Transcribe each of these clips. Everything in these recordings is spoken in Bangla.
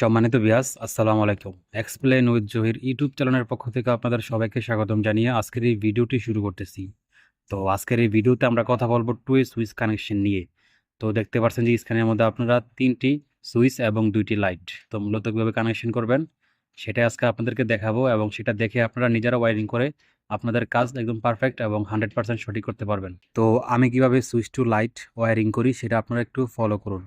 সম্মানিত ভিউয়ার্স, আসসালামু আলাইকুম। এক্সপ্লেইন উইথ জহির ইউটিউব চ্যানেলের পক্ষ থেকে আপনাদের সবাইকে স্বাগতম জানিয়ে আজকের এই ভিডিওটি শুরু করতেছি। তো আজকের এই ভিডিওতে আমরা কথা বলবো টু ওয়ে সুইচ কানেকশন নিয়ে। তো দেখতে পাচ্ছেন যে স্ক্রিনের মধ্যে আপনারা ৩টি সুইচ এবং ২টি লাইট। তো মূলত কীভাবে কানেকশন করবেন সেটাই আজকে আপনাদেরকে দেখাবো এবং সেটা দেখে আপনারা নিজেরা ওয়্যারিং করে আপনাদের কাজ একদম পারফেক্ট এবং 100% সঠিক করতে পারবেন। তো আমি কিভাবে সুইচ টু লাইট ওয়্যারিং করি সেটা আপনারা একটু ফলো করুন।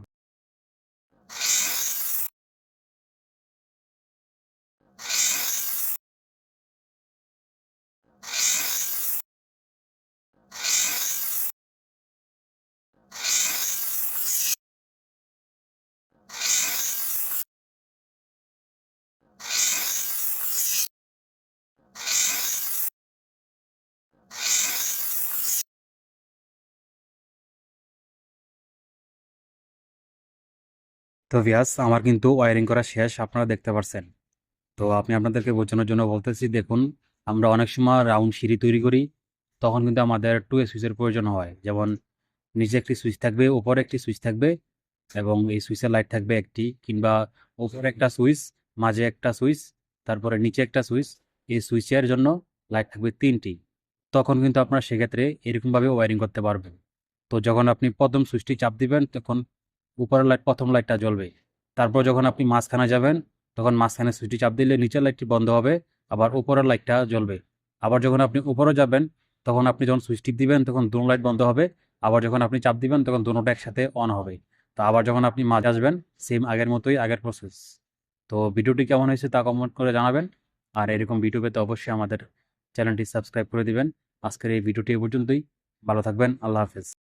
তো ভিউয়ার্স, আমার কিন্তু ওয়্যারিং করা শেষ, আপনারা দেখতে পাচ্ছেন। তো আমি আপনাদেরকে বোঝানোর জন্য বলতেছি, দেখুন আমরা অনেক সময় রাউন্ড সিঁড়ি তৈরি করি, তখন কিন্তু আমাদের টু এ সুইচের প্রয়োজন হয়। যেমন নিচে একটি সুইচ থাকবে, উপরে একটি সুইচ থাকবে এবং এই সুইচের লাইট থাকবে একটি, কিংবা উপরে একটা সুইচ, মাঝে একটা সুইচ, তারপরে নিচে একটা সুইচ, এই সুইচের জন্য লাইট থাকবে ৩টি। তখন কিন্তু আপনারা সেক্ষেত্রে এরকমভাবে ওয়্যারিং করতে পারবেন। তো যখন আপনি প্রথম সুইচটি চাপ দিবেন তখন উপরের লাইট, প্রথম লাইটটা জ্বলবে। তারপর যখন আপনি মাঝখানে যাবেন তখন মাঝখানে সুইচটি চাপ দিলে নিচের লাইটটি বন্ধ হবে, আবার উপরের লাইটটা জ্বলবে। আবার যখন আপনি উপরে যাবেন তখন আপনি যখন সুইচ টিপ দিবেন তখন দুটো লাইট বন্ধ হবে, আবার যখন আপনি চাপ দিবেন তখন দুটোটা একসাথে অন হবে। তো আবার যখন আপনি মাঝে আসবেন সেম আগের মতোই, আগের প্রসেস। তো ভিডিওটি কেমন হয়েছে তা কমেন্ট করে জানাবেন। আর এরকম ভিডিও পেতে অবশ্যই আমাদের চ্যানেলটি সাবস্ক্রাইব করে দিবেন। আজকের এই ভিডিওটি এ পর্যন্তই। ভালো থাকবেন। আল্লাহ হাফেজ।